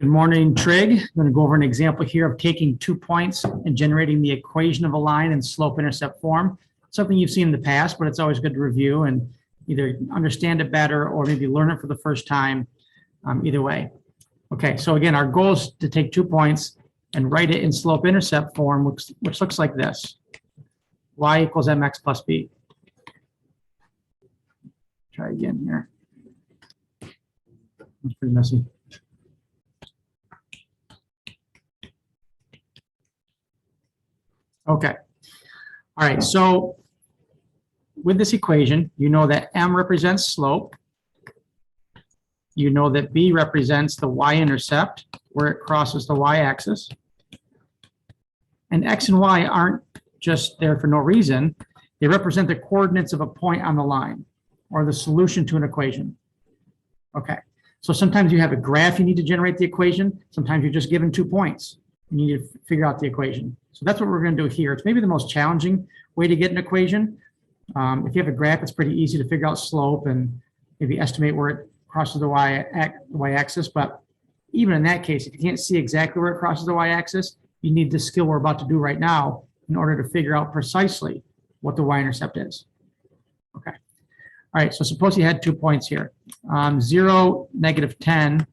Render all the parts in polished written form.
Good morning, Trig. I'm going to go over an example here of taking 2 points and generating the equation of a line in slope-intercept form. Something you've seen in the past, but it's always good to review and either understand it better or maybe learn it for the first time, either way. Okay, so again, our goal is to take 2 points and write it in slope-intercept form, which looks like this. Y equals mx plus b. Try again here. It's pretty messy. Okay. All right. So with this equation, you know that m represents slope. You know that b represents the y-intercept, where it crosses the y-axis. And x and y aren't just there for no reason. They represent the coordinates of a point on the line, or the solution to an equation. Okay. So sometimes you have a graph you need to generate the equation. Sometimes you're just given 2 points. You need to figure out the equation. So that's what we're going to do here. It's maybe the most challenging way to get an equation. If you have a graph, it's pretty easy to figure out slope and maybe estimate where it crosses the y-axis. But even in that case, if you can't see exactly where it crosses the y-axis, you need the skill we're about to do right now in order to figure out precisely what the y-intercept is. Okay. All right, so suppose you had 2 points here, 0, -10,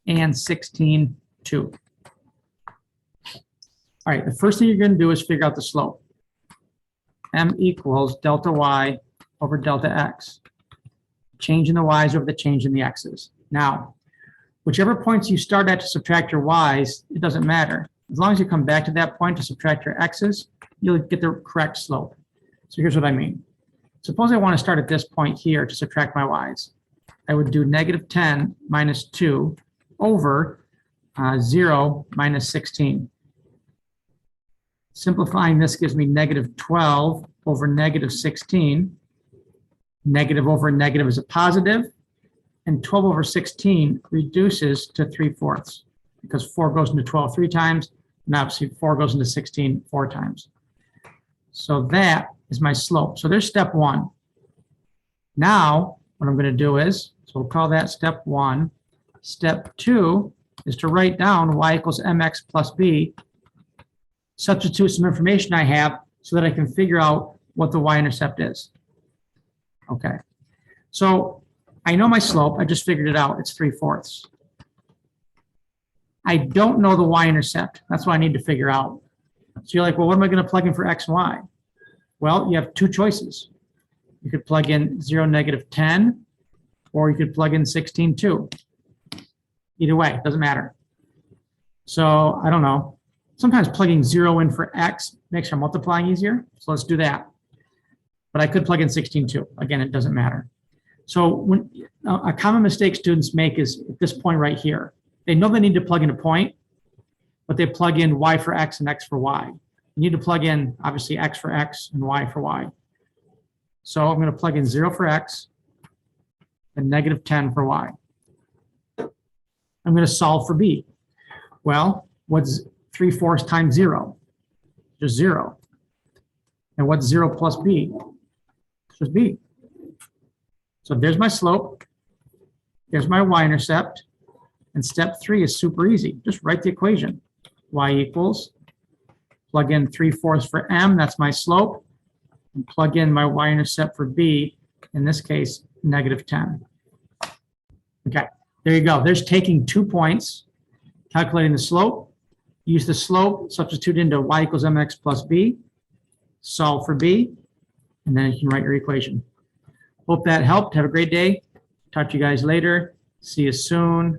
and 16, 2. All right, the first thing you're going to do is figure out the slope. M equals delta y over delta x. Change in the y's over the change in the x's. Now, whichever points you start at to subtract your y's, it doesn't matter. As long as you come back to that point to subtract your x's, you'll get the correct slope. So here's what I mean. Suppose I want to start at this point here to subtract my y's. I would do -10 minus 2 over 0 minus 16. Simplifying this gives me -12 over -16. Negative over negative is a positive, and 12 over 16 reduces to 3/4 because 4 goes into 12 3 times, and obviously 4 goes into 16 4 times. So that is my slope. So there's step 1. Now, what I'm going to do is, so we'll call that step 1. Step 2 is to write down y equals mx plus b, substitute some information I have so that I can figure out what the y-intercept is. Okay, so I know my slope. I just figured it out. It's 3/4. I don't know the y-intercept. That's what I need to figure out. So you're like, well, what am I going to plug in for x and y? Well, you have 2 choices. You could plug in 0, -10, or you could plug in 16, 2. Either way, it doesn't matter. So I don't know. Sometimes plugging 0 in for x makes our multiplying easier. So let's do that. But I could plug in 16, 2. Again, it doesn't matter. So when a common mistake students make is at this point right here. They know they need to plug in a point, but they plug in y for x and x for y. You need to plug in, obviously, x for x and y for y. So I'm going to plug in 0 for x and -10 for y. I'm going to solve for b. Well, what's 3/4 times 0? Just 0. And what's 0 plus b? Just b. So there's my slope. There's my y-intercept. And step 3 is super easy. Just write the equation. Y equals, plug in 3/4 for m, that's my slope, and plug in my y-intercept for b, in this case, -10. Okay, there you go. There's taking 2 points, calculating the slope, use the slope, substitute into y equals mx plus b, solve for b, and then you can write your equation. Hope that helped. Have a great day. Talk to you guys later. See you soon.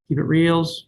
Keep it reals.